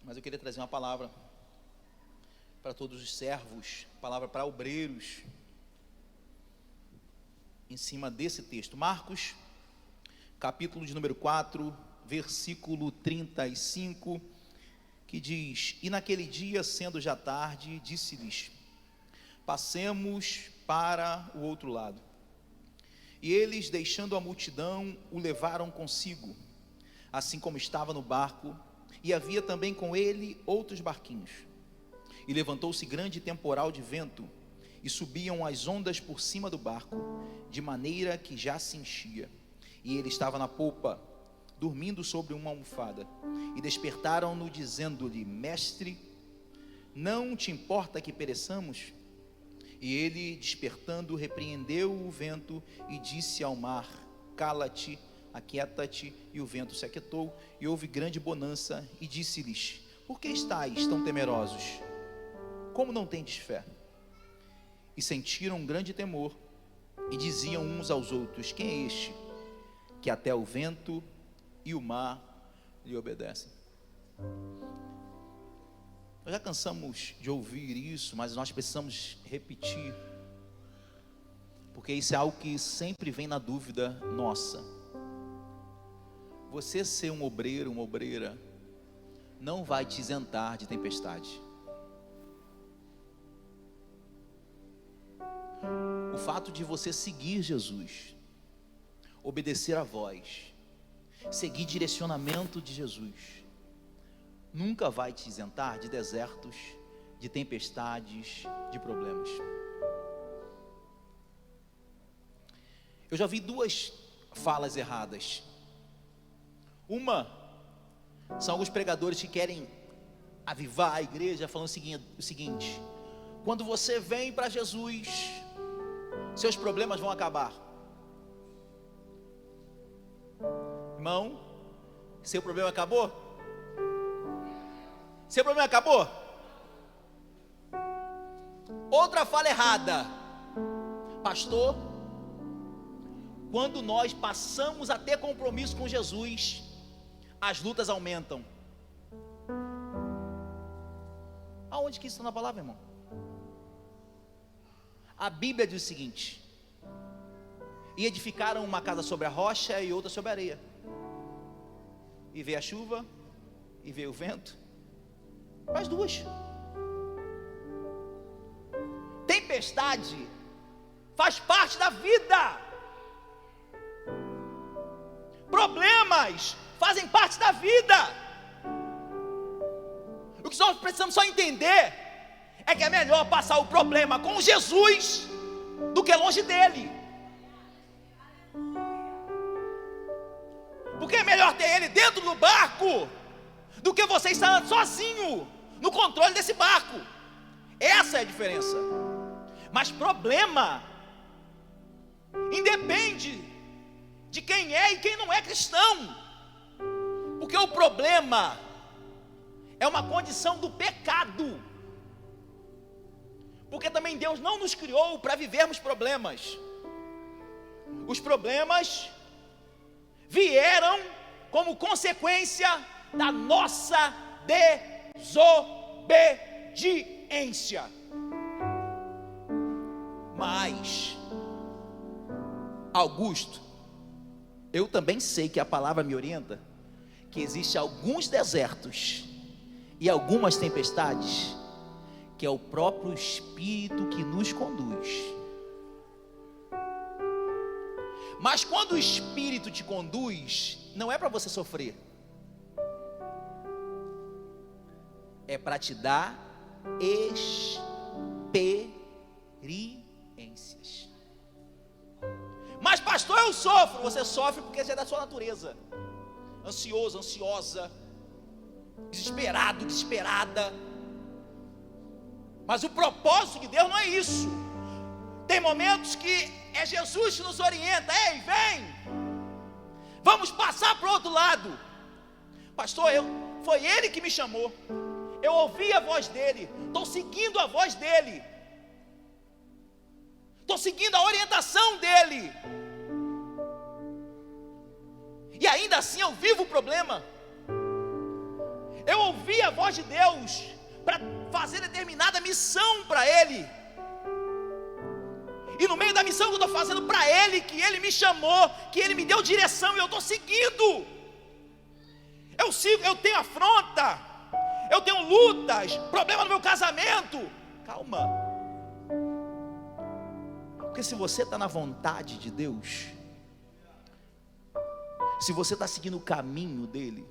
mas eu queria trazer uma palavra para todos os servos, palavra para obreiros, em cima desse texto. Marcos, capítulo de número 4, versículo 35, que diz: E naquele dia, sendo já tarde, disse-lhes: Passemos para o outro lado. E eles, deixando a multidão, o levaram consigo, assim como estava no barco, e havia também com ele outros barquinhos. E levantou-se grande temporal de vento, e subiam as ondas por cima do barco, de maneira que já se enchia. E ele estava na popa, dormindo sobre uma almofada. E despertaram-no, dizendo-lhe: Mestre, não te importa que pereçamos? E ele, despertando, repreendeu o vento e disse ao mar: Cala-te, aquieta-te. E o vento se aquietou, e houve grande bonança. E disse-lhes: Por que estáis tão temerosos? Como não tendes fé? E sentiram um grande temor, e diziam uns aos outros: Quem é este, que até o vento e o mar lhe obedecem? Nós já cansamos de ouvir isso, mas nós precisamos repetir, porque isso é algo que sempre vem na dúvida nossa. Você ser um obreiro, uma obreira, não vai te isentar de tempestade. O fato de você seguir Jesus, obedecer a voz, seguir direcionamento de Jesus, nunca vai te isentar de desertos, de tempestades, de problemas. Eu já vi duas falas erradas. Uma, são alguns pregadores que querem avivar a igreja, falando o seguinte: quando você vem para Jesus, seus problemas vão acabar. Irmão, seu problema acabou? Seu problema acabou? Outra fala errada: pastor, quando nós passamos a ter compromisso com Jesus, as lutas aumentam. Aonde que isso está na palavra, irmão? A Bíblia diz o seguinte: e edificaram uma casa sobre a rocha e outra sobre a areia, e veio a chuva, e veio o vento, as duas. Tempestade faz parte da vida. Problemas fazem parte da vida. O que nós precisamos só entender é que é melhor passar o problema com Jesus do que longe dele. Porque é melhor ter ele dentro do barco do que você estar sozinho no controle desse barco. Essa é a diferença. Mas problema independe de quem é e quem não é cristão. Porque o problema é uma condição do pecado. Porque também Deus não nos criou para vivermos problemas. Os problemas vieram como consequência da nossa desobediência. Mas, Augusto, eu também sei que a palavra me orienta que existe alguns desertos e algumas tempestades que é o próprio Espírito que nos conduz. Mas quando o Espírito te conduz, não é para você sofrer, é para te dar experiências. Mas pastor, eu sofro. Você sofre porque é da sua natureza. Ansioso, ansiosa, desesperado, desesperada. Mas o propósito de Deus não é isso. Tem momentos que é Jesus que nos orienta: ei, vem, vamos passar para o outro lado. Pastor, foi Ele que me chamou, eu ouvi a voz dEle, estou seguindo a voz dEle, estou seguindo a orientação dEle, e ainda assim eu vivo o problema. eu ouvi a voz de Deus para fazer determinada missão para Ele. E no meio da missão que eu estou fazendo para Ele, que Ele me chamou, que Ele me deu direção e eu estou seguindo. Eu sigo, eu tenho afronta, eu tenho lutas, problema no meu casamento. Calma. Porque se você está na vontade de Deus, se você está seguindo o caminho dEle,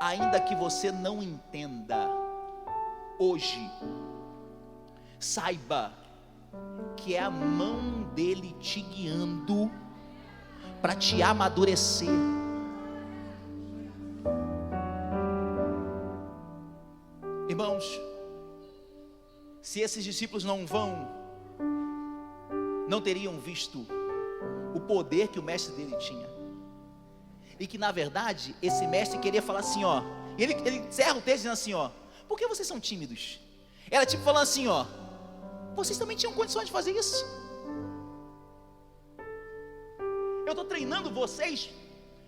ainda que você não entenda hoje, saiba que é a mão dEle te guiando para te amadurecer. Irmãos, se esses discípulos não teriam visto o poder que o mestre dele tinha, e que na verdade esse mestre queria falar assim, ó, ele encerra o texto dizendo assim, ó, por que vocês são tímidos? Era tipo falando assim, ó, vocês também tinham condições de fazer isso. Eu estou treinando vocês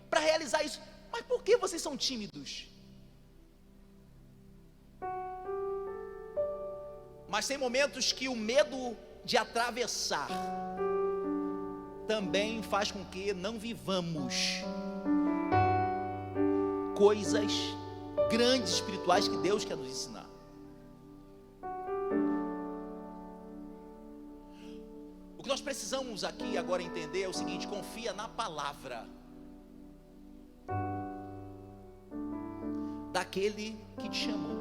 para realizar isso, mas por que vocês são tímidos? Mas tem momentos que o medo de atravessar também faz com que não vivamos coisas grandes espirituais que Deus quer nos ensinar. O que nós precisamos aqui agora entender é o seguinte: confia na palavra daquele que te chamou.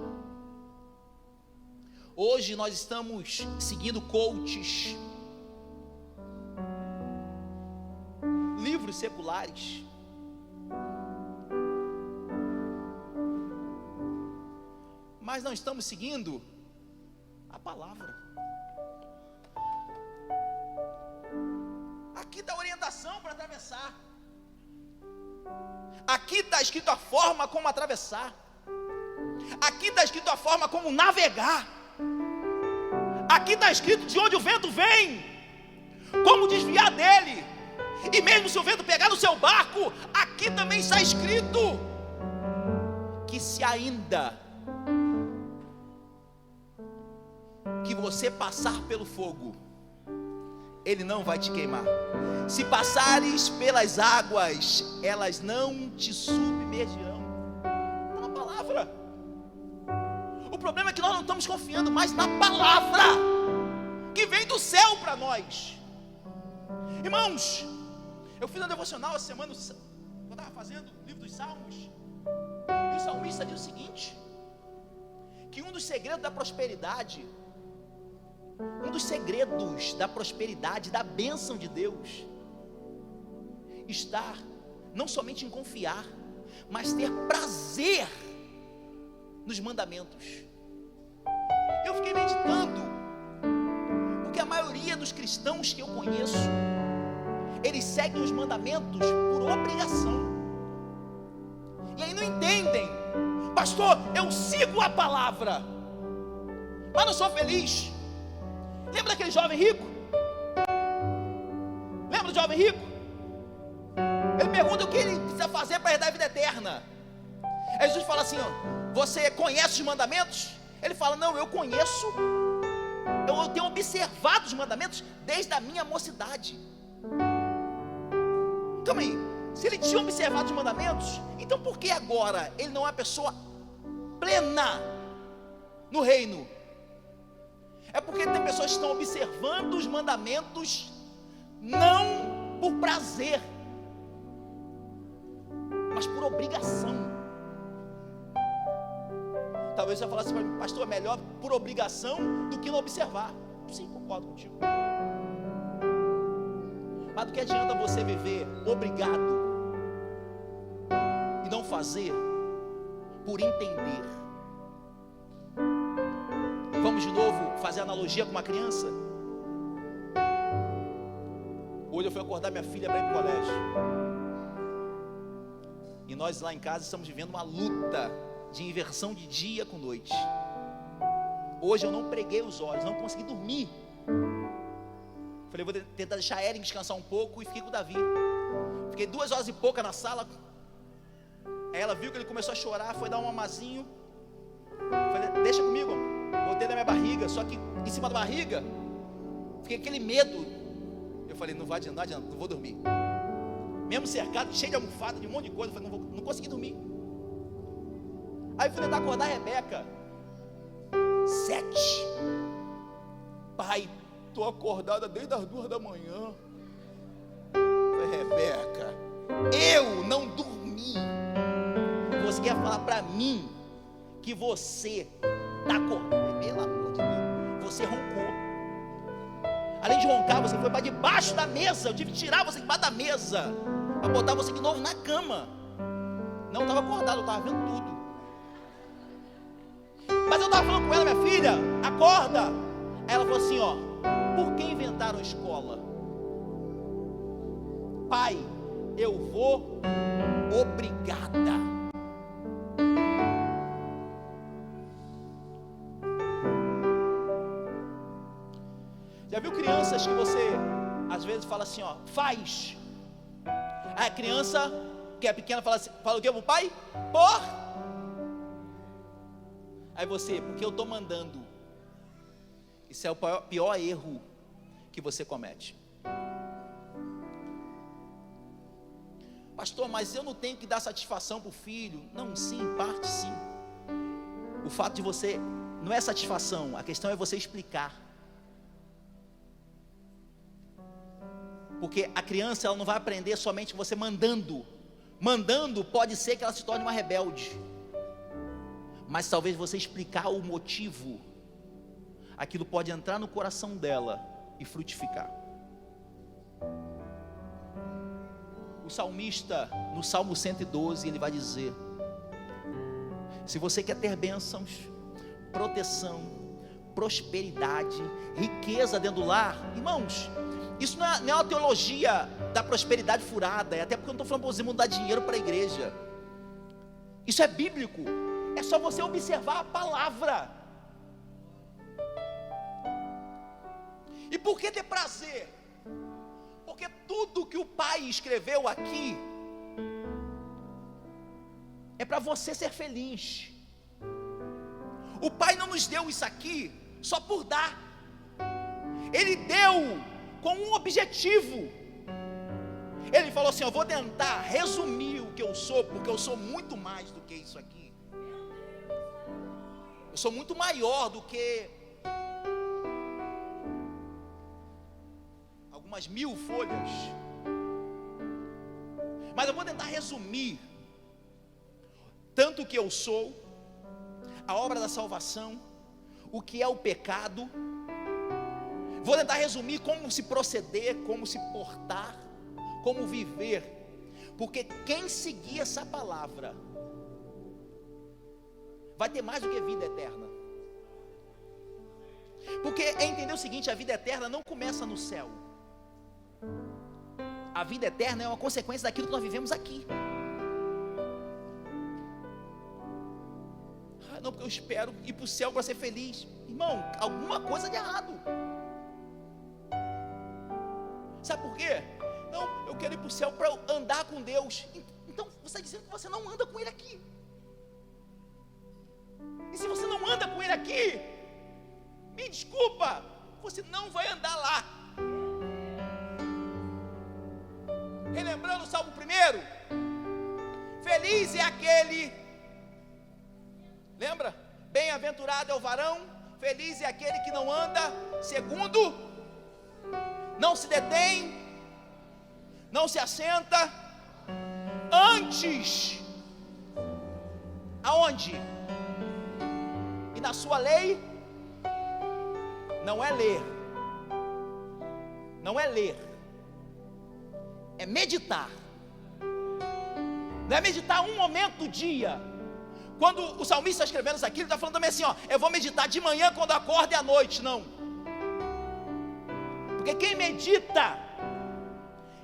Hoje nós estamos seguindo coaches, livros seculares, mas não estamos seguindo a palavra. Aqui está a orientação para atravessar, aqui está escrito a forma como atravessar, aqui está escrito a forma como navegar, aqui está escrito de onde o vento vem, como desviar dele, e mesmo se o vento pegar no seu barco, aqui também está escrito que se ainda que você passar pelo fogo, ele não vai te queimar. Se passares pelas águas, elas não te submergirão. Está na palavra. O problema é que nós não estamos confiando mais na palavra que vem do céu para nós. Irmãos, eu fiz um devocional essa semana, eu estava fazendo o livro dos Salmos, e o salmista diz o seguinte: que um dos segredos da prosperidade, da bênção de Deus, está não somente em confiar, mas ter prazer nos mandamentos. Eu fiquei meditando, porque a maioria dos cristãos que eu conheço, eles seguem os mandamentos por obrigação, e aí não entendem: pastor, eu sigo a palavra, mas não sou feliz. Lembra daquele jovem rico? Lembra do jovem rico? Ele pergunta o que ele precisa fazer para herdar a vida eterna. Aí Jesus fala assim, ó, você conhece os mandamentos? Ele fala, não, eu conheço, eu tenho observado os mandamentos desde a minha mocidade. Calma aí, se ele tinha observado os mandamentos, então por que agora ele não é uma pessoa plena no reino? É porque tem pessoas que estão observando os mandamentos não por prazer, mas por obrigação. Talvez você falasse para mim, pastor, é melhor por obrigação do que não observar. Sim, concordo contigo. Mas do que adianta você viver obrigado e não fazer por entender? Vamos de novo fazer analogia com uma criança. Hoje eu fui acordar minha filha para ir para o colégio, e nós lá em casa estamos vivendo uma luta de inversão de dia com noite. Hoje eu não preguei os olhos, não consegui dormir. Falei, vou tentar deixar a Eren descansar um pouco, e fiquei com o Davi. Fiquei 2 horas e pouca na sala. Aí ela viu que ele começou a chorar, foi dar um mamazinho. Falei, deixa comigo, botei na minha barriga, só que em cima da barriga, fiquei aquele medo. Eu falei, não vai adiantar, não vou dormir. Mesmo cercado, cheio de almofada, de um monte de coisa, eu falei, não consegui dormir. Aí fui tentar acordar a Rebeca. 7. Pai, estou acordada desde as 2 da manhã. Falei, Rebeca, eu não dormi. Você quer falar para mim que você está acordado? Pelo amor de Deus, você roncou. Além de roncar, você foi para debaixo da mesa. Eu tive que tirar você debaixo da mesa para botar você de novo na cama. Não estava acordado, eu estava vendo tudo. Mas eu estava falando com ela, minha filha, acorda. Aí ela falou assim, ó, por que inventaram a escola? Pai, eu vou obrigada. Já viu crianças que você às vezes fala assim, ó, faz. Aí a criança que é pequena fala assim, fala o que pro pai? Por. Aí você, porque eu estou mandando. Isso é o pior erro que você comete. Pastor, mas eu não tenho que dar satisfação para o filho. Não, sim, em parte sim. O fato de você, não é satisfação, a questão é você explicar. Porque a criança, ela não vai aprender somente você mandando. Mandando pode ser que ela se torne uma rebelde. Mas talvez você explicar o motivo, aquilo pode entrar no coração dela e frutificar. O salmista, no Salmo 112, ele vai dizer: se você quer ter bênçãos, proteção, prosperidade, riqueza dentro do lar, irmãos, isso não é uma teologia da prosperidade furada, até porque eu não estou falando para você mandar dinheiro para a igreja. Isso é bíblico. É só você observar a palavra. E por que ter prazer? Porque tudo que o Pai escreveu aqui é para você ser feliz. O Pai não nos deu isso aqui só por dar. Ele deu com um objetivo. Ele falou assim, eu vou tentar resumir o que eu sou, porque eu sou muito mais do que isso aqui. Eu sou muito maior do que algumas 1000 folhas. Mas eu vou tentar resumir tanto o que eu sou, a obra da salvação, o que é o pecado. Vou tentar resumir como se proceder, como se portar, como viver. Porque quem seguir essa palavra vai ter mais do que vida eterna. Porque é entender o seguinte, a vida eterna não começa no céu. A vida eterna é uma consequência daquilo que nós vivemos aqui. Ah, não, porque eu espero ir para o céu para ser feliz. Irmão, alguma coisa de errado. Sabe por quê? Não, eu quero ir para o céu para andar com Deus. Então você está dizendo que você não anda com Ele aqui. E se você não anda com Ele aqui, me desculpa, você não vai andar lá. Relembrando o Salmo 1, feliz é aquele, lembra? Bem-aventurado é o varão, feliz é aquele que não anda segundo, não se detém, não se assenta, antes, aonde? E na sua lei, não é ler, é meditar. Não é meditar um momento do dia. Quando o salmista está escrevendo isso aqui, ele está falando também assim, ó, eu vou meditar de manhã quando acordo e à noite. Não. Porque quem medita,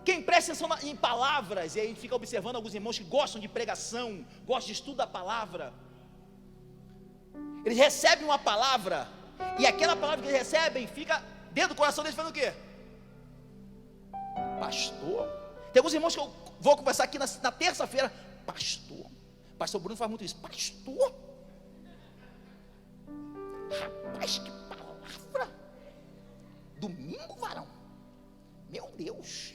quem presta atenção em palavras, e aí fica observando alguns irmãos que gostam de pregação, gostam de estudo da palavra, eles recebem uma palavra, e aquela palavra que eles recebem fica dentro do coração deles, fazendo o quê? Pastor, tem alguns irmãos que eu vou conversar aqui na terça-feira, pastor, Pastor Bruno faz muito isso. Pastor? Rapaz, que palavra! Domingo, varão? Meu Deus!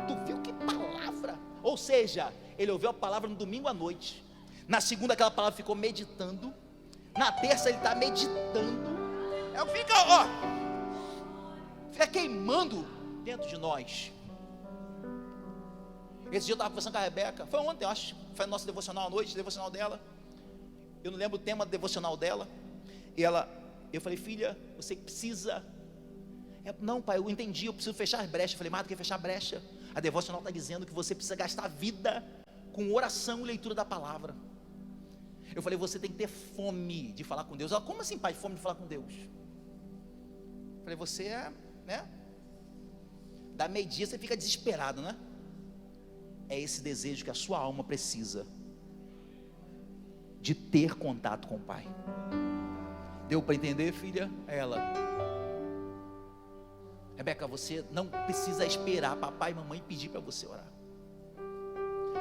Tu viu que palavra? Ou seja, ele ouviu a palavra no domingo à noite. Na segunda aquela palavra ficou meditando. Na terça ele está meditando. Fica queimando dentro de nós. Esse dia eu estava conversando com a Rebeca. Foi ontem, eu acho. Foi nosso devocional à noite, devocional dela. Eu não lembro o tema devocional dela. E eu falei, filha, você precisa. Não, pai, eu entendi, eu preciso fechar as brechas. Eu falei, mais do que fechar a brecha, a devocional está dizendo que você precisa gastar a vida com oração e leitura da palavra. Eu falei, você tem que ter fome de falar com Deus. Ela, como assim, pai, fome de falar com Deus? Eu falei, você dá meio-dia você fica desesperado, né? É esse desejo que a sua alma precisa, de ter contato com o Pai. Deu para entender, filha? Ela, Rebeca, você não precisa esperar papai e mamãe pedir para você orar,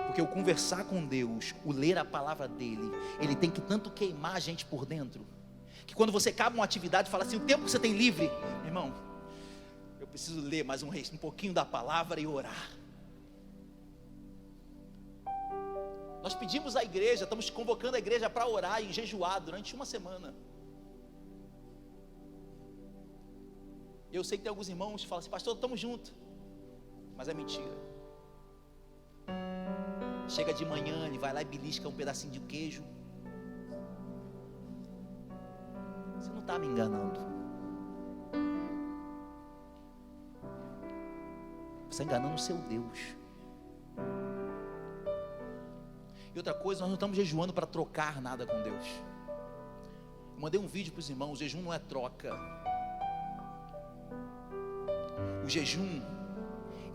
porque o conversar com Deus, o ler a palavra dele, ele tem que tanto queimar a gente por dentro, que quando você acaba uma atividade, fala assim, o tempo que você tem livre, meu irmão, eu preciso ler mais um pouquinho da palavra e orar. Nós pedimos à igreja, estamos convocando a igreja para orar e jejuar durante uma semana. Eu sei que tem alguns irmãos que falam assim, pastor, estamos juntos, mas é mentira. Chega de manhã, ele vai lá e belisca um pedacinho de queijo. Você não está me enganando. Você está enganando o seu Deus. E outra coisa, nós não estamos jejuando para trocar nada com Deus. Eu mandei um vídeo para os irmãos, o jejum não é troca. O jejum,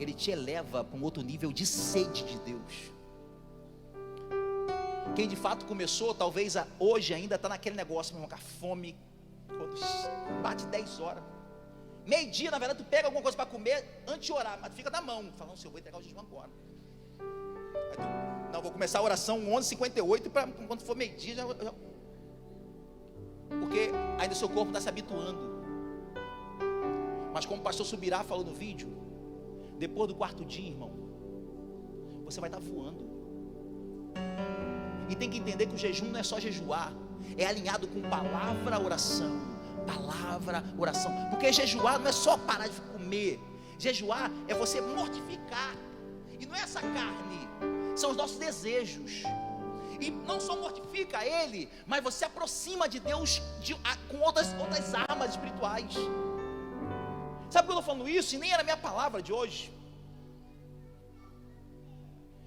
ele te eleva para um outro nível de sede de Deus. Quem de fato começou, talvez hoje ainda está naquele negócio, meu irmão, com a fome, quando bate 10 horas. Meio-dia, na verdade, tu pega alguma coisa para comer antes de orar, mas tu fica na mão, falando, não, eu vou entregar o jejum agora. Aí tu, não, vou começar a oração 11h58 para quando for meio-dia já... Porque ainda o seu corpo está se habituando. Mas como o pastor Subirá falou no vídeo, depois do quarto dia, irmão, você vai estar voando. E tem que entender que o jejum não é só jejuar, é alinhado com palavra, oração. Palavra, oração. Porque jejuar não é só parar de comer. Jejuar é você mortificar. E não é essa carne, são os nossos desejos. E não só mortifica ele, mas você aproxima de Deus com outras armas espirituais. Sabe por que eu estou falando isso? E nem era a minha palavra de hoje.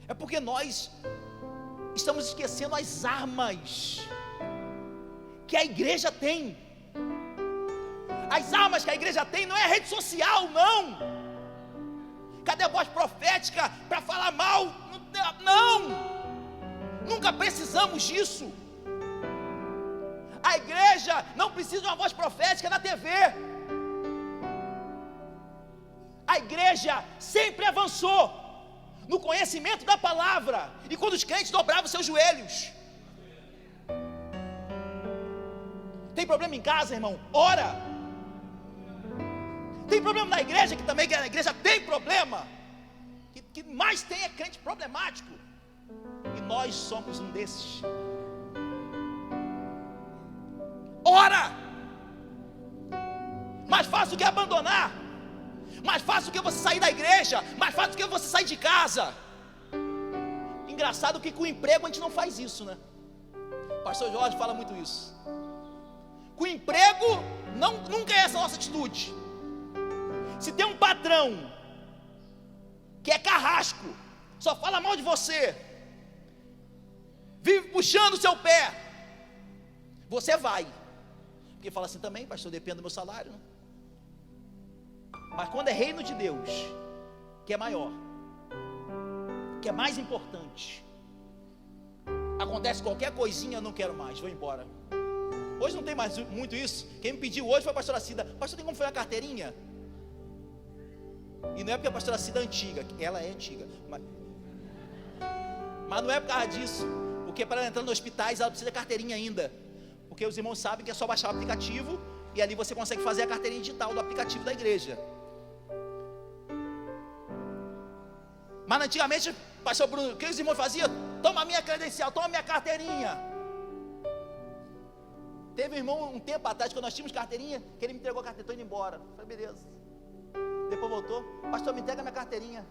É porque nós estamos esquecendo as armas que a igreja tem. As armas que a igreja tem não é rede social, não. Cadê a voz profética para falar mal? Não, nunca precisamos disso. A igreja não precisa de uma voz profética na TV. A igreja sempre avançou no conhecimento da palavra, e quando os crentes dobravam seus joelhos. Tem problema em casa, irmão? Ora. Tem problema na igreja, que também a igreja tem problema. Que mais tem é crente problemático. E nós somos um desses. Ora. Mais fácil do que abandonar. Mais fácil do que você sair da igreja. Mais fácil do que você sair de casa. Engraçado que com o emprego a gente não faz isso, né? O pastor Jorge fala muito isso. Com o emprego nunca é essa a nossa atitude. Se tem um patrão que é carrasco, só fala mal de você, vive puxando o seu pé, você vai. Porque fala assim também, pastor, depende do meu salário, né? Mas quando é reino de Deus, que é maior, que é mais importante, acontece qualquer coisinha, eu não quero mais, vou embora. Hoje não tem mais muito isso. Quem me pediu hoje foi a pastora Cida. Pastor, tem como foi a carteirinha? E não é porque a pastora Cida é antiga, ela é antiga, Mas não é por causa disso, porque para ela entrar nos hospitais ela precisa de carteirinha ainda, porque os irmãos sabem que é só baixar o aplicativo e ali você consegue fazer a carteirinha digital do aplicativo da igreja. Mas antigamente, pastor Bruno, o que os irmãos faziam? Toma a minha credencial, toma a minha carteirinha. Teve um irmão um tempo atrás, quando nós tínhamos carteirinha, que ele me entregou a carteirinha, estou indo embora. Eu falei, beleza. Depois voltou, pastor, me entrega a minha carteirinha.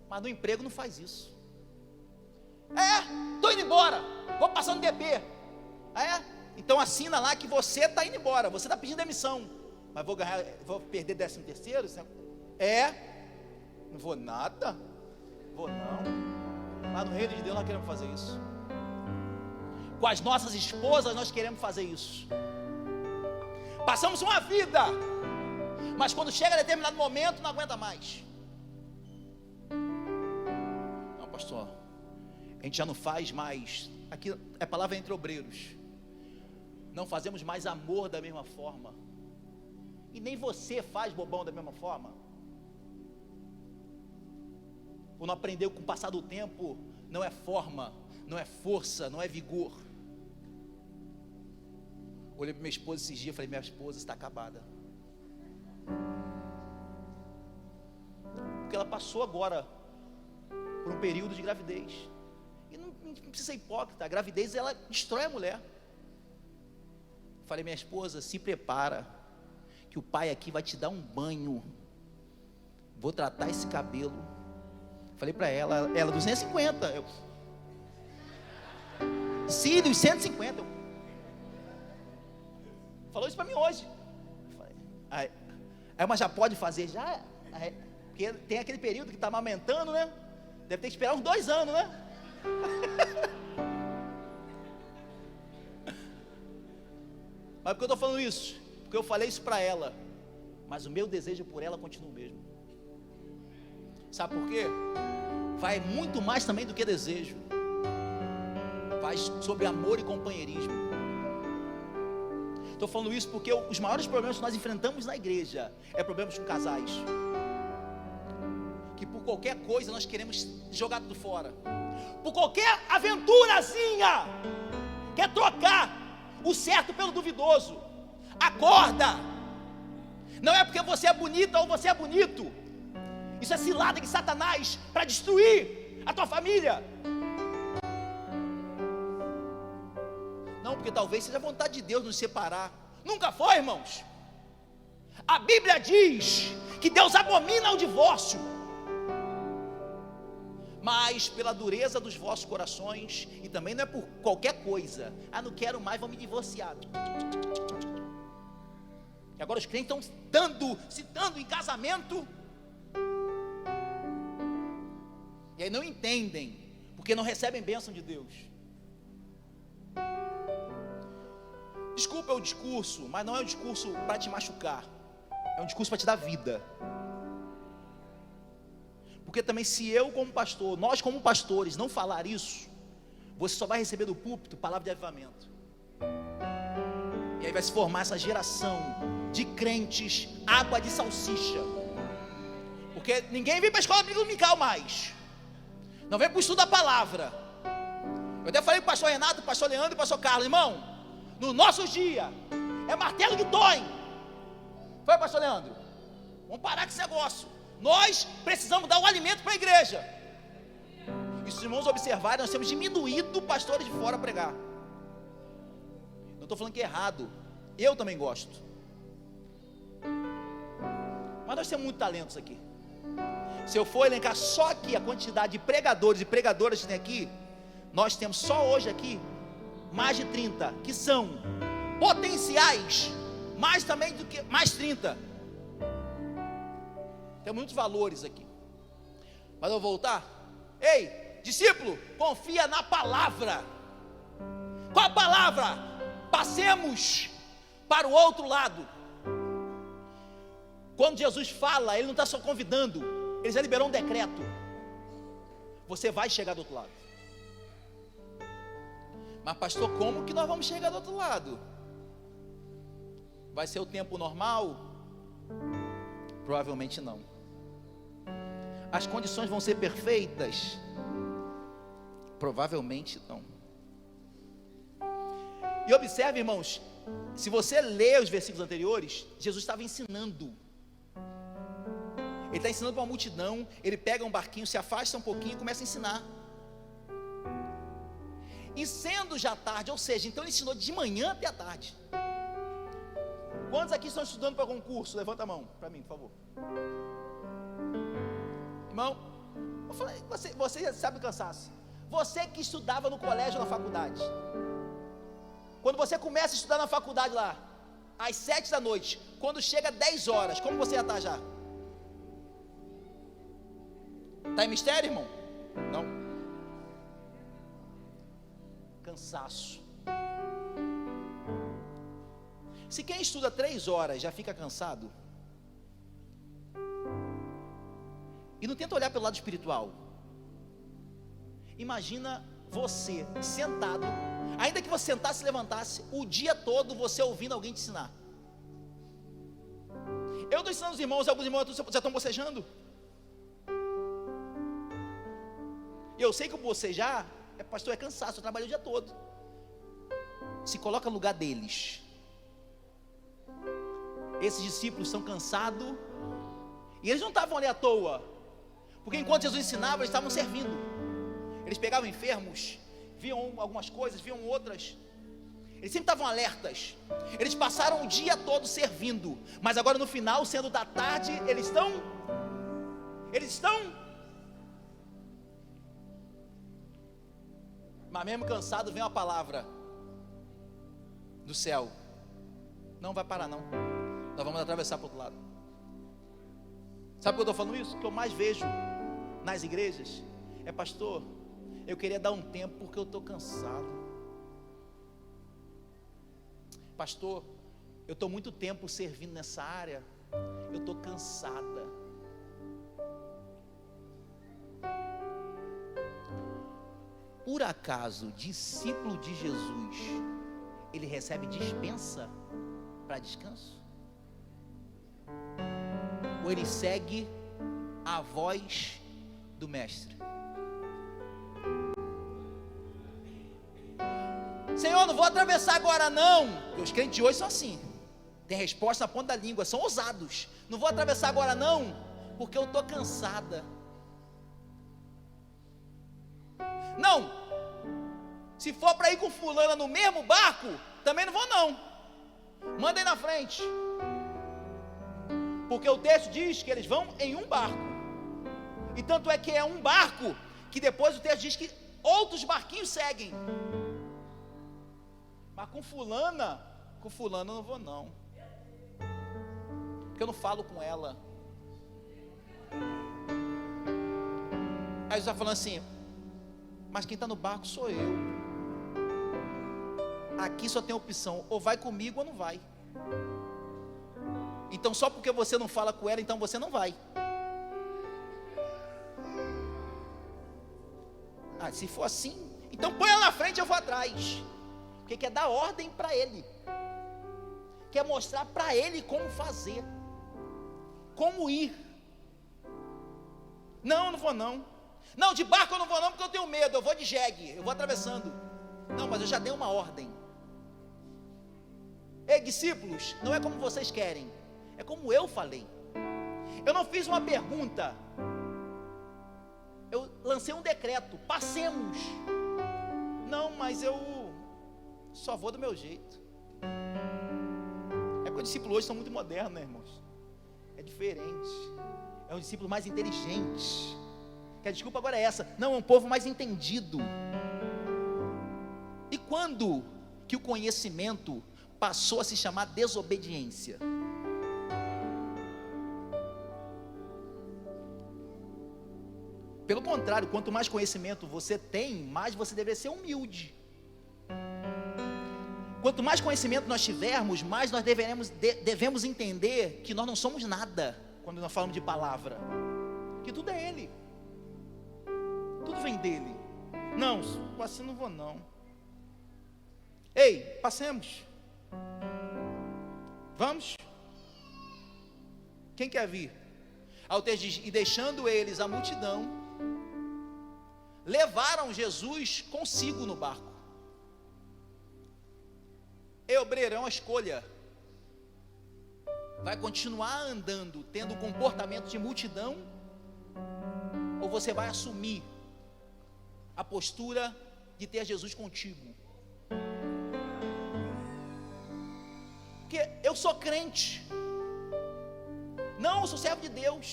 Mas no emprego não faz isso. Estou indo embora, vou passar no DP. Então assina lá que você está indo embora, você está pedindo demissão. Mas vou perder 13º? Não vou nada. Vou não. Mas no reino de Deus nós queremos fazer isso. Com as nossas esposas nós queremos fazer isso. Passamos uma vida, mas quando chega a determinado momento não aguenta mais. Não, pastor, a gente já não faz mais. Aqui é palavra entre obreiros. Não fazemos mais amor da mesma forma. E nem você faz, bobão, da mesma forma. Ou não aprendeu que com o passar do tempo não é forma, não é força, não é vigor. Olhei para minha esposa esses dias e falei, minha esposa está acabada. Porque ela passou agora por um período de gravidez. E não precisa ser hipócrita, a gravidez ela destrói a mulher. Falei, minha esposa, se prepara, que o pai aqui vai te dar um banho. Vou tratar esse cabelo. Falei para ela 250. Cílios 150. Falou isso para mim hoje. Aí, mas já pode fazer? Já? Porque tem aquele período que está amamentando, né? Deve ter que esperar uns 2 anos, né? Mas por que eu estou falando isso? Porque eu falei isso para ela, mas o meu desejo por ela continua o mesmo. Sabe por quê? Vai muito mais também do que desejo. Vai sobre amor e companheirismo. Estou falando isso porque os maiores problemas que nós enfrentamos na igreja é problemas com casais, que por qualquer coisa nós queremos jogar tudo fora. Por qualquer aventurazinha quer trocar o certo pelo duvidoso. Acorda! Não é porque você é bonita ou você é bonito. Isso é cilada de Satanás para destruir a tua família. Não, porque talvez seja a vontade de Deus nos separar. Nunca foi, irmãos. A Bíblia diz que Deus abomina o divórcio, mas pela dureza dos vossos corações, e também não é por qualquer coisa. Não quero mais, vou me divorciar. E agora os crentes estão se dando em casamento, e aí não entendem, porque não recebem bênção de Deus. Desculpa o discurso, mas não é um discurso para te machucar, é um discurso para te dar vida. Porque também se eu como pastor, nós como pastores não falar isso, você só vai receber do púlpito palavra de avivamento. E aí vai se formar essa geração de crentes água de salsicha. Porque ninguém vem para a escola dominical mais. Não vem para o estudo da palavra. Eu até falei para o pastor Renato, pastor Leandro e pastor Carlos, irmão, nos nossos dias é martelo que dói. Foi, pastor Leandro? Vamos parar com esse negócio. Nós precisamos dar o alimento para a igreja. E se os irmãos observarem, nós temos diminuído pastores de fora a pregar. Não estou falando que é errado, eu também gosto. Mas nós temos muitos talentos aqui. Se eu for elencar só aqui a quantidade de pregadores e pregadoras que tem aqui, nós temos só hoje aqui mais de 30 que são potenciais, mais também do que mais 30. Tem muitos valores aqui. Mas eu vou voltar. Ei, discípulo, confia na palavra. Qual a palavra? Passemos para o outro lado. Quando Jesus fala, Ele não está só convidando, Ele já liberou um decreto. Você vai chegar do outro lado. Mas pastor, como que nós vamos chegar do outro lado? Vai ser o tempo normal? Provavelmente não. As condições vão ser perfeitas? Provavelmente não. E observe, irmãos, se você ler os versículos anteriores, Jesus estava ensinando. Ele está ensinando para uma multidão. Ele pega um barquinho, se afasta um pouquinho e começa a ensinar. E sendo já tarde, ou seja, então ele ensinou de manhã até a tarde. Quantos aqui estão estudando para concurso? Levanta a mão para mim, por favor. Irmão, eu falei, você sabe o cansaço. Você que estudava no colégio ou na faculdade, quando você começa a estudar na faculdade lá, às 7 da noite, quando chega 10 horas, como você já está já? Está em mistério, irmão? Não. Cansaço. Se quem estuda 3 horas já fica cansado, e não tenta olhar pelo lado espiritual, imagina você sentado, ainda que você sentasse e levantasse, o dia todo você ouvindo alguém te ensinar. Eu estou ensinando os irmãos, alguns irmãos já estão bocejando. E eu sei que o bocejar, pastor, é cansaço, eu trabalhei o dia todo. Se coloca no lugar deles. Esses discípulos são cansados, e eles não estavam ali à toa, porque enquanto Jesus ensinava, eles estavam servindo. Eles pegavam enfermos, viam algumas coisas, viam outras. Eles sempre estavam alertas. Eles passaram o dia todo servindo, mas agora no final, sendo da tarde, eles estão, mas mesmo cansado, vem uma palavra do céu: não vai parar não, nós vamos atravessar para o outro lado. Sabe por que eu estou falando isso? O que eu mais vejo nas igrejas é: pastor, eu queria dar um tempo porque eu estou cansado. Pastor, eu estou muito tempo servindo nessa área, eu estou cansada. Por acaso, discípulo de Jesus, ele recebe dispensa para descanso? Ou ele segue a voz do mestre? Senhor, não vou atravessar agora não, porque os crentes de hoje são assim, tem resposta na ponta da língua, são ousados. Não vou atravessar agora não, porque eu estou cansada. Não, se for para ir com fulana no mesmo barco, também não vou não, manda aí na frente, porque o texto diz que eles vão em um barco, e tanto é que é um barco, que depois o texto diz que outros barquinhos seguem. Mas com fulana eu não vou não, porque eu não falo com ela. Aí você está falando assim: mas quem está no barco sou eu. Aqui só tem opção, ou vai comigo ou não vai. Então só porque você não fala com ela, então você não vai. Se for assim, então põe ela na frente, eu vou atrás. Porque quer dar ordem para ele, quer mostrar para ele como fazer, como ir. Não vou não. Não, de barco eu não vou não, porque eu tenho medo, eu vou de jegue, eu vou atravessando. Não, mas eu já dei uma ordem. Ei, discípulos, não é como vocês querem, é como eu falei. Eu não fiz uma pergunta, eu lancei um decreto: passemos. Não, mas eu só vou do meu jeito. É porque os discípulos hoje são muito modernos, né, irmãos? É diferente, é um discípulo mais inteligente. Que a desculpa agora é essa: não, é um povo mais entendido. E quando que o conhecimento passou a se chamar desobediência? Pelo contrário, quanto mais conhecimento você tem, mais você deve ser humilde. Quanto mais conhecimento nós tivermos, mais nós devemos entender que nós não somos nada, quando nós falamos de palavra, que tudo é Ele, tudo vem dEle. Não, assim não vou não. Ei, passemos. Vamos? Quem quer vir? Aí o texto diz: e deixando eles a multidão, levaram Jesus consigo no barco. Ei, obreiro, é uma escolha. Vai continuar andando, tendo comportamento de multidão, ou você vai assumir a postura de ter Jesus contigo? Porque eu sou crente, não, eu sou servo de Deus,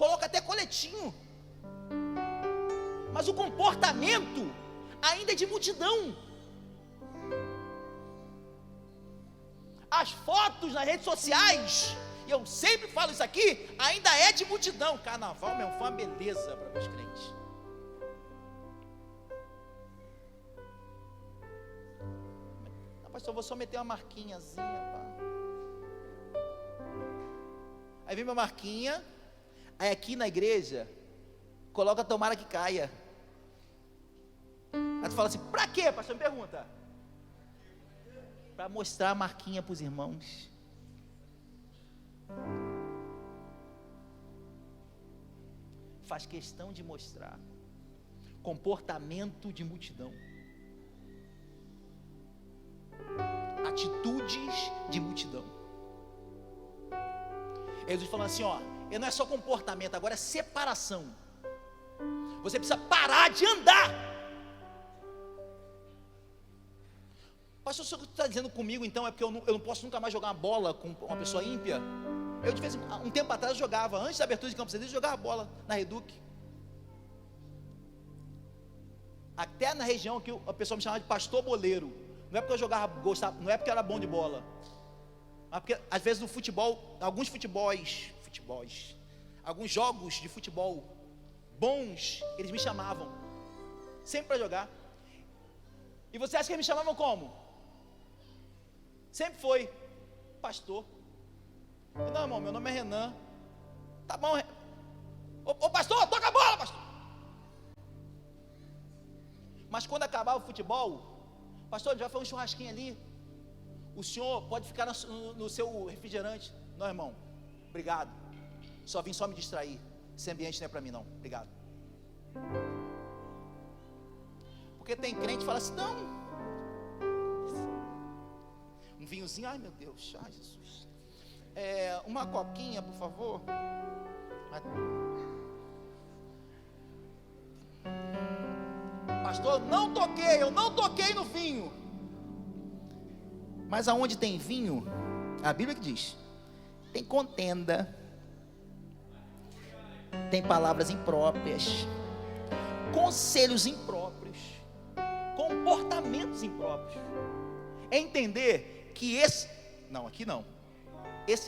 coloca até coletinho, mas o comportamento ainda é de multidão. As fotos nas redes sociais, e eu sempre falo isso aqui, ainda é de multidão. Carnaval, meu, foi uma beleza para meus crentes. Não, pastor, vou só meter uma marquinhazinha, pá. Aí vem uma marquinha, aí aqui na igreja, coloca tomara que caia. Aí tu fala assim, pra quê, pastor? Me pergunta. Para mostrar a marquinha para os irmãos. Faz questão de mostrar comportamento de multidão, atitudes de multidão. Jesus falando assim, ó, e não é só comportamento, agora é separação. Você precisa parar de andar. Pastor, o senhor está dizendo comigo então é porque eu não posso nunca mais jogar uma bola com uma pessoa ímpia? Eu de vez um tempo atrás eu jogava, antes da abertura de Campos Elíseos, eu jogava bola na Reduc. Até na região que a pessoa me chamava de pastor boleiro. Não é porque eu jogava, gostava, não é porque eu era bom de bola, mas porque às vezes no futebol, alguns jogos de futebol bons, eles me chamavam, sempre para jogar. E você acha que eles me chamavam como? Sempre foi pastor. Não, irmão, meu nome é Renan. Tá bom, ô pastor, toca a bola, pastor. Mas quando acabava o futebol, pastor, já foi um churrasquinho ali, o senhor pode ficar no seu refrigerante. Não, irmão, obrigado, só vim só me distrair, esse ambiente não é para mim não, obrigado. Porque tem crente que fala assim, não, um vinhozinho, ai meu Deus, ai Jesus, uma coquinha por favor. Pastor, eu não toquei no vinho. Mas aonde tem vinho, a Bíblia que diz, tem contenda, tem palavras impróprias, conselhos impróprios, comportamentos impróprios. É entender que esse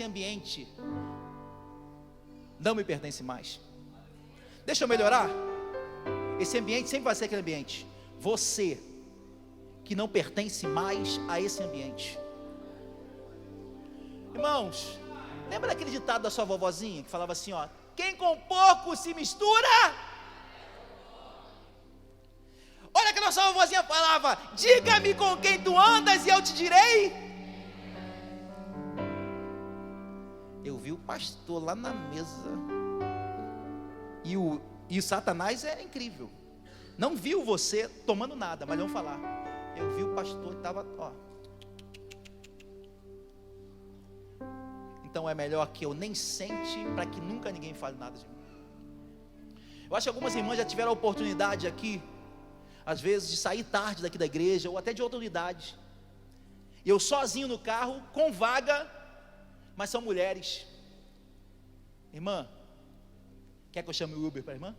ambiente não me pertence mais. Deixa eu melhorar. Esse ambiente sempre vai ser aquele ambiente. Você que não pertence mais a esse ambiente. Irmãos, lembra daquele ditado da sua vovozinha que falava assim, ó, quem com pouco se mistura? Olha que a nossa vovozinha falava, diga-me com quem tu andas e eu te direi. Eu vi o pastor lá na mesa, e o Satanás é incrível, não viu você tomando nada, mas vamos falar, eu vi o pastor, estava, ó. Então é melhor que eu nem sente, para que nunca ninguém fale nada de mim. Eu acho que algumas irmãs já tiveram a oportunidade aqui, às vezes, de sair tarde daqui da igreja, ou até de outra unidade, e eu sozinho no carro, com vaga, mas são mulheres. Irmã, quer que eu chame o Uber para a irmã?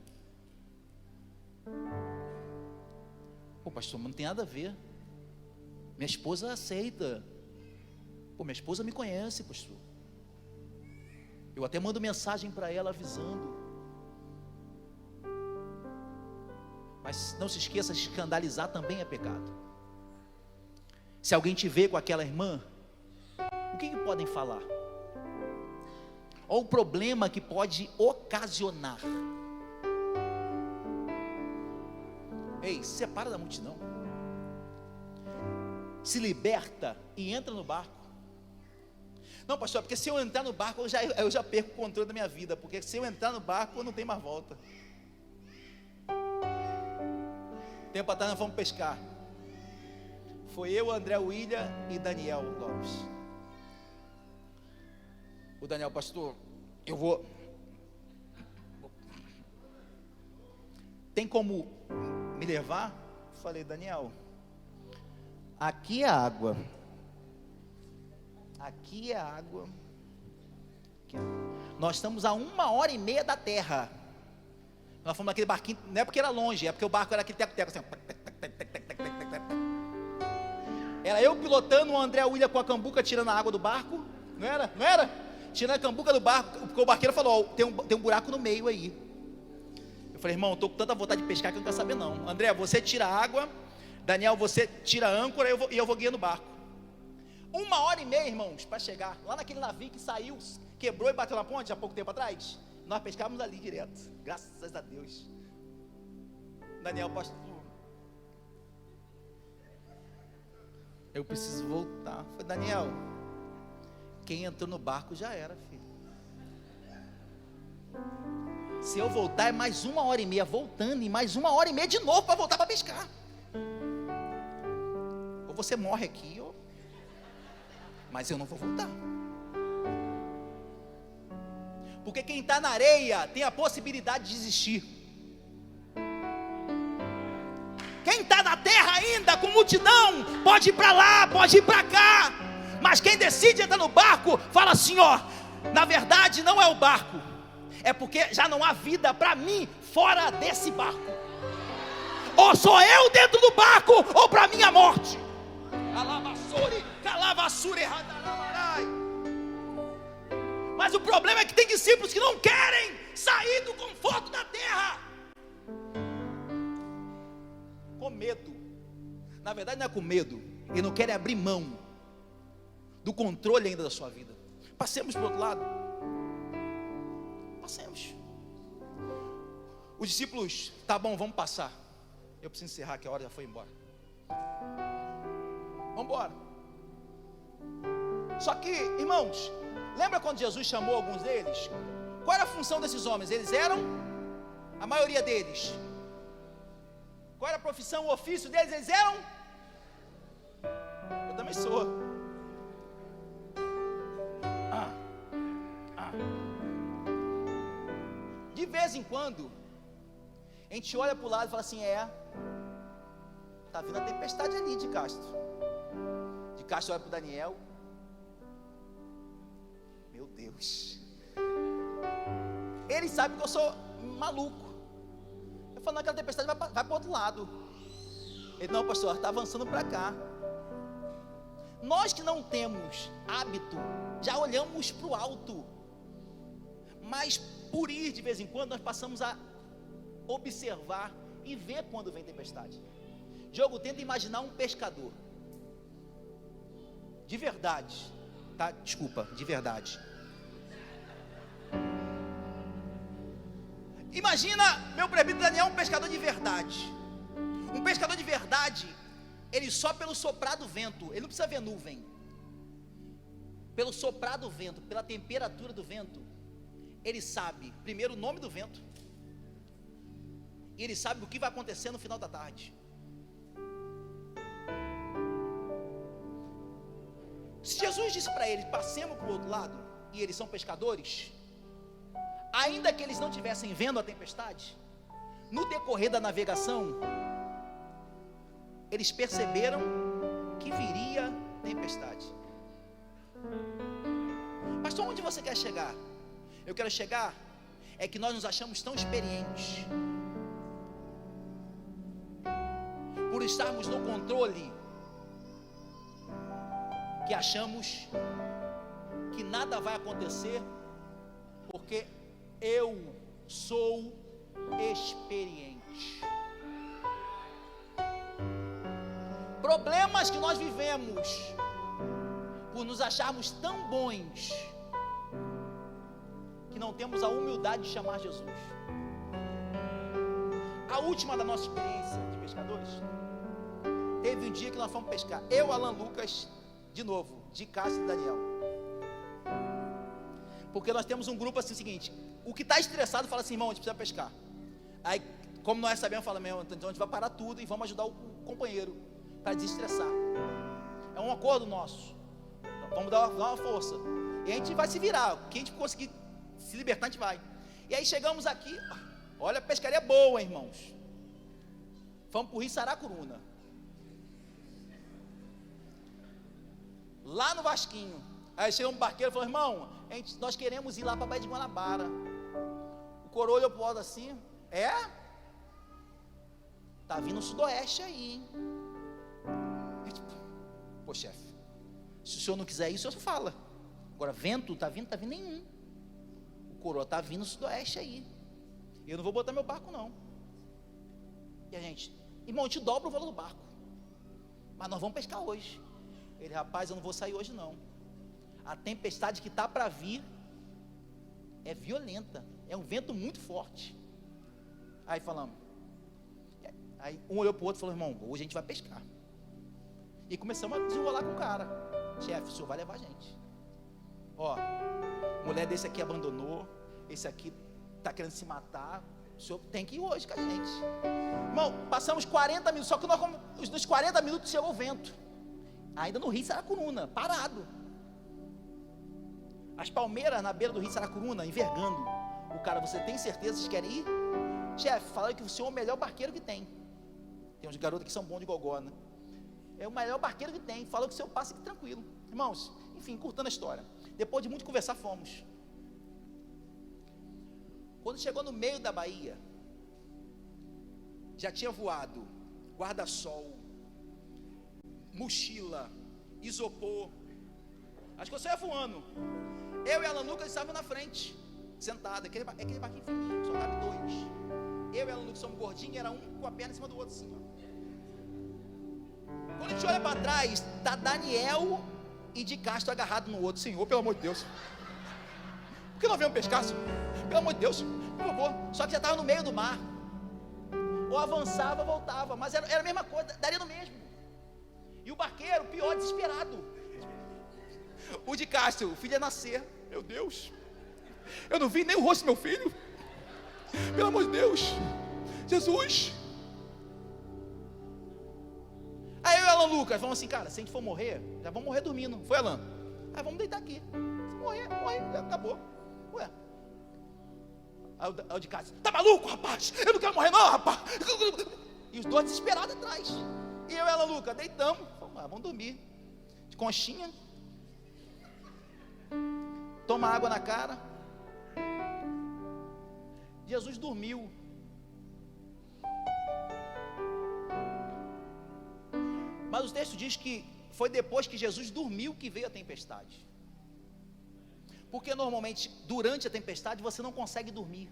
Pô, pastor, mas não tem nada a ver, minha esposa aceita. Pô, minha esposa me conhece, pastor, eu até mando mensagem para ela avisando. Mas não se esqueça, escandalizar também é pecado. Se alguém te vê com aquela irmã, o que podem falar? Olha o problema que pode ocasionar. Ei, se separa da multidão, se liberta e entra no barco. Não, pastor, porque se eu entrar no barco, eu já perco o controle da minha vida, porque se eu entrar no barco, eu não tenho mais volta. Tempo atrás nós fomos pescar. Foi eu, André William e Daniel Lopes. O Daniel, pastor, eu vou... Tem como me levar? Falei, Daniel, aqui é água. Aqui é água. Aqui é. Nós estamos a 1h30 da terra. Nós fomos naquele barquinho, não é porque era longe, é porque o barco era aquele teco-teco assim. Era eu pilotando, o André William com a cambuca tirando a água do barco. Não era? Não era? Tirando a cambuca do barco, porque o barqueiro falou, tem um buraco no meio aí. Eu falei, irmão, eu estou com tanta vontade de pescar que eu não quero saber não. André, você tira a água. Daniel, você tira a âncora e eu vou guiando o barco. 1h30, irmãos, para chegar lá naquele navio que saiu, quebrou e bateu na ponte há pouco tempo atrás. Nós pescávamos ali direto, graças a Deus. Daniel, pastor, eu preciso voltar. Foi, Daniel, quem entrou no barco já era, filho. Se eu voltar é mais 1h30 voltando e mais 1h30 de novo para voltar para pescar. Ou você morre aqui, mas eu não vou voltar. Porque quem está na areia tem a possibilidade de desistir. Quem está na terra ainda com multidão pode ir para lá, pode ir para cá. Mas quem decide entrar no barco fala assim, ó, na verdade não é o barco, é porque já não há vida para mim fora desse barco. Ou sou eu dentro do barco ou para minha morte. Mas o problema é que tem discípulos que não querem sair do conforto da terra, com medo. Na verdade não é com medo, ele não quer abrir mão do controle ainda da sua vida. Passemos para o outro lado. Passemos. Os discípulos, tá bom, vamos passar. Eu preciso encerrar que a hora já foi embora. Vamos embora. Só que, irmãos, lembra quando Jesus chamou alguns deles? Qual era a função desses homens? Eles eram, a maioria deles, qual era a profissão, o ofício deles? Eles eram, eu também sou. De vez em quando, a gente olha para o lado e fala assim, está vindo a tempestade ali de Castro. De Castro olha para o Daniel, meu Deus, ele sabe que eu sou maluco. Eu falo, aquela tempestade vai para o outro lado. Ele, não, pastor, está avançando para cá. Nós que não temos hábito, já olhamos para o alto, mas por ir de vez em quando, nós passamos a observar e ver quando vem tempestade. Diogo, tenta imaginar um pescador, de verdade, tá? Desculpa, de verdade. Imagina, meu presbítero Daniel, um pescador de verdade. Um pescador de verdade, ele só pelo soprar do vento, ele não precisa ver nuvem. Pelo soprar do vento, pela temperatura do vento, ele sabe, primeiro, o nome do vento, e ele sabe o que vai acontecer no final da tarde. Se Jesus disse para eles, passemos para o outro lado, e eles são pescadores, ainda que eles não estivessem vendo a tempestade, no decorrer da navegação, eles perceberam que viria tempestade. Pastor, onde você quer chegar? Eu quero chegar, é que nós nos achamos tão experientes, por estarmos no controle, que achamos que nada vai acontecer, porque eu sou experiente. Problemas que nós vivemos, por nos acharmos tão bons, que não temos a humildade de chamar Jesus. A última da nossa experiência de pescadores, teve um dia que nós fomos pescar, eu, Alan, Lucas, de novo, de Cássio e Daniel. Porque nós temos um grupo assim, o seguinte: o que está estressado fala assim, irmão, a gente precisa pescar. Aí, como nós sabemos, fala, meu, então a gente vai parar tudo e vamos ajudar o companheiro para desestressar. É um acordo nosso. Vamos dar uma força. E a gente vai se virar. Quem a gente conseguir se libertar, a gente vai. E aí chegamos aqui, olha a pescaria boa, irmãos. Vamos para o Rio Saracuruna. Lá no Vasquinho. Aí chegou um barqueiro e falou, irmão, nós queremos ir lá para a Baía de Guanabara. O coroa olhou para o lado assim, tá vindo o sudoeste aí, hein? Pô, chefe, se o senhor não quiser ir, o senhor fala. Agora, vento, tá vindo nenhum. O coroa tá vindo o sudoeste aí. Eu não vou botar meu barco, não. E a gente, irmão, eu te dobro o valor do barco, mas nós vamos pescar hoje. Ele, rapaz, eu não vou sair hoje, não. A tempestade que está para vir é violenta, é um vento muito forte. Aí falamos, aí um olhou para o outro e falou, irmão, hoje a gente vai pescar. E começamos a desenrolar com o cara. Chefe, o senhor vai levar a gente. Ó, mulher desse aqui abandonou, esse aqui está querendo se matar, o senhor tem que ir hoje com a gente. Irmão, passamos 40 minutos, só que nos 40 minutos chegou o vento. Ainda no Rio Saracuruna, parado. As palmeiras na beira do Rio Saracuruna, envergando. O cara, você tem certeza que vocês querem ir? Chefe, falaram que o senhor é o melhor barqueiro que tem. Tem uns garotos que são bons de gogó, né? É o melhor barqueiro que tem. Falou que o senhor passa aqui tranquilo. Irmãos, enfim, curtando a história. Depois de muito conversar, fomos. Quando chegou no meio da baía, já tinha voado guarda-sol, mochila, isopor, as coisas ia voando. Eu e Alan Lucas estávamos na frente, sentado, aquele barquinho fininho, só cabe dois. Eu e Alan Lucas somos gordinhos, era um com a perna em cima do outro assim, ó. Quando a gente olha para trás, está Daniel e de Castro agarrado no outro. Senhor, pelo amor de Deus, por que não viemos pescar, senhor? Pelo amor de Deus, por favor. Só que já estava no meio do mar, ou avançava ou voltava, mas era a mesma coisa, daria no mesmo. E o barqueiro, pior, desesperado. O de Castro, o filho ia nascer. Meu Deus, eu não vi nem o rosto do meu filho. Pelo amor de Deus, Jesus. Aí eu e Alan Lucas falamos assim, cara, se a gente for morrer, já vamos morrer dormindo. Foi, Alan? Aí vamos deitar aqui. Se morrer, acabou. Ué. Aí o de Castro, tá maluco, rapaz? Eu não quero morrer não, rapaz. E os dois desesperados atrás. E eu e Alan Lucas deitamos. Vamos dormir. De conchinha. Toma água na cara. Jesus dormiu. Mas o texto diz que foi depois que Jesus dormiu que veio a tempestade. Porque normalmente durante a tempestade você não consegue dormir.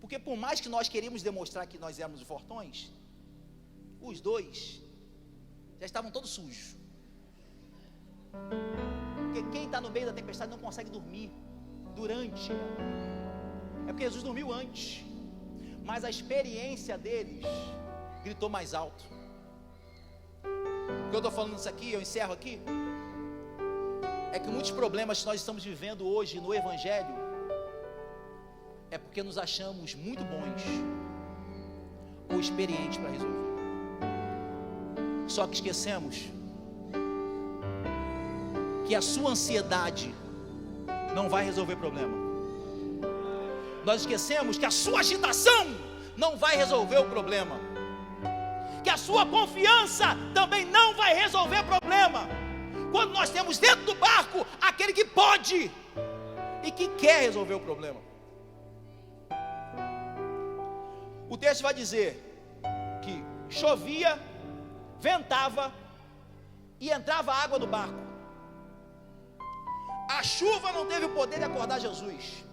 Porque por mais que nós queríamos demonstrar que nós éramos fortões, os dois já estavam todos sujos. Porque quem está no meio da tempestade não consegue dormir durante. É porque Jesus dormiu antes. Mas a experiência deles gritou mais alto. O que eu estou falando isso aqui, eu encerro aqui, é que muitos problemas que nós estamos vivendo hoje no Evangelho é porque nos achamos muito bons ou experientes para resolver. Só que esquecemos que a sua ansiedade não vai resolver o problema. Nós esquecemos que a sua agitação não vai resolver o problema, que a sua confiança também não vai resolver o problema. Quando nós temos dentro do barco aquele que pode e que quer resolver o problema. O texto vai dizer que chovia, ventava e entrava água no barco. A chuva não teve o poder de acordar Jesus.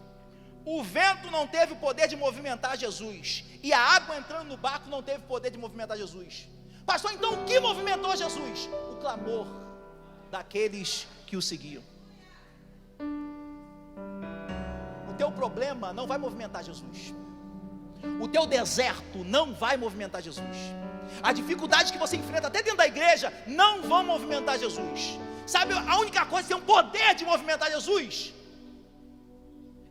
O vento não teve o poder de movimentar Jesus. E a água entrando no barco não teve o poder de movimentar Jesus. Pastor, então o que movimentou Jesus? O clamor daqueles que o seguiam. O teu problema não vai movimentar Jesus. O teu deserto não vai movimentar Jesus. As dificuldades que você enfrenta até dentro da igreja não vão movimentar Jesus. Sabe, a única coisa que tem um poder de movimentar Jesus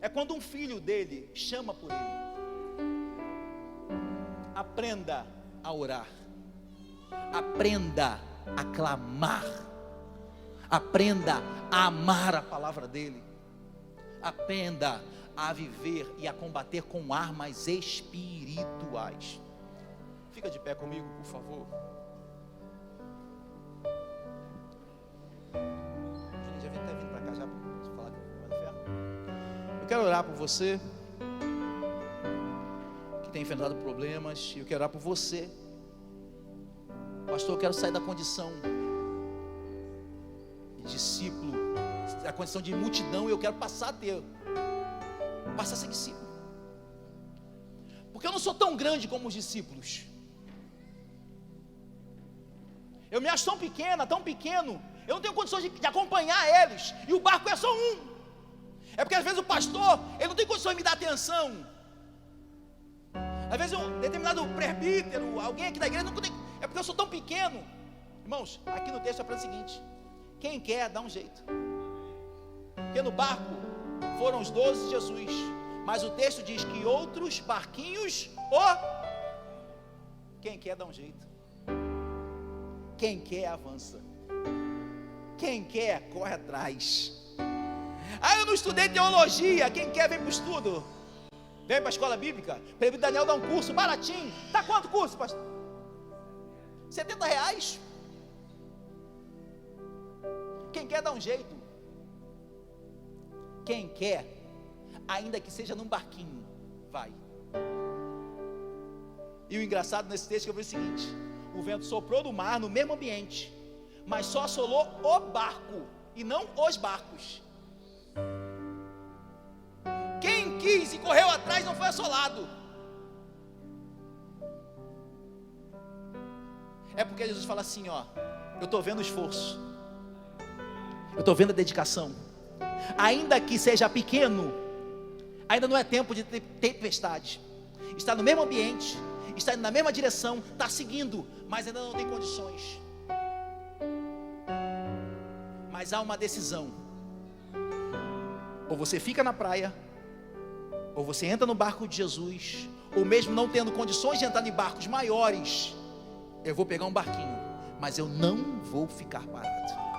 é quando um filho dele chama por ele. Aprenda a orar, aprenda a clamar, aprenda a amar a palavra dele, aprenda a viver e a combater com armas espirituais. Fica de pé comigo, por favor. Já vem até vindo para cá já para falar que vai no ferro. Eu quero orar por você que tem enfrentado problemas. Eu quero orar por você, pastor. Eu quero sair da condição de discípulo, da condição de multidão, e eu quero passar a ser discípulo, porque eu não sou tão grande como os discípulos. Eu me acho tão pequeno, eu não tenho condições de acompanhar eles, e o barco é só um. É porque às vezes o pastor, ele não tem condições de me dar atenção. Às vezes um determinado presbítero, alguém aqui da igreja não tem, é porque eu sou tão pequeno. Irmãos, aqui no texto aprende o seguinte: quem quer dá um jeito. Porque no barco foram os 12 de Jesus, mas o texto diz que outros barquinhos, quem quer dá um jeito, quem quer avança, quem quer corre atrás. Eu não estudei teologia, quem quer vem para o estudo, vem para a escola bíblica. Presbítero Daniel dá um curso baratinho. Tá quanto curso, pastor? R$70. Quem quer dá um jeito, quem quer, ainda que seja num barquinho, vai. E o engraçado nesse texto que eu vi o seguinte: o vento soprou do mar no mesmo ambiente, mas só assolou o barco e não os barcos. Quem quis e correu atrás não foi assolado. É porque Jesus fala assim: eu estou vendo o esforço, eu estou vendo a dedicação. Ainda que seja pequeno, ainda não é tempo de tempestade. Está no mesmo ambiente, está indo na mesma direção, está seguindo, mas ainda não tem condições. Mas há uma decisão: ou você fica na praia, ou você entra no barco de Jesus, ou mesmo não tendo condições de entrar em barcos maiores, eu vou pegar um barquinho, mas eu não vou ficar parado.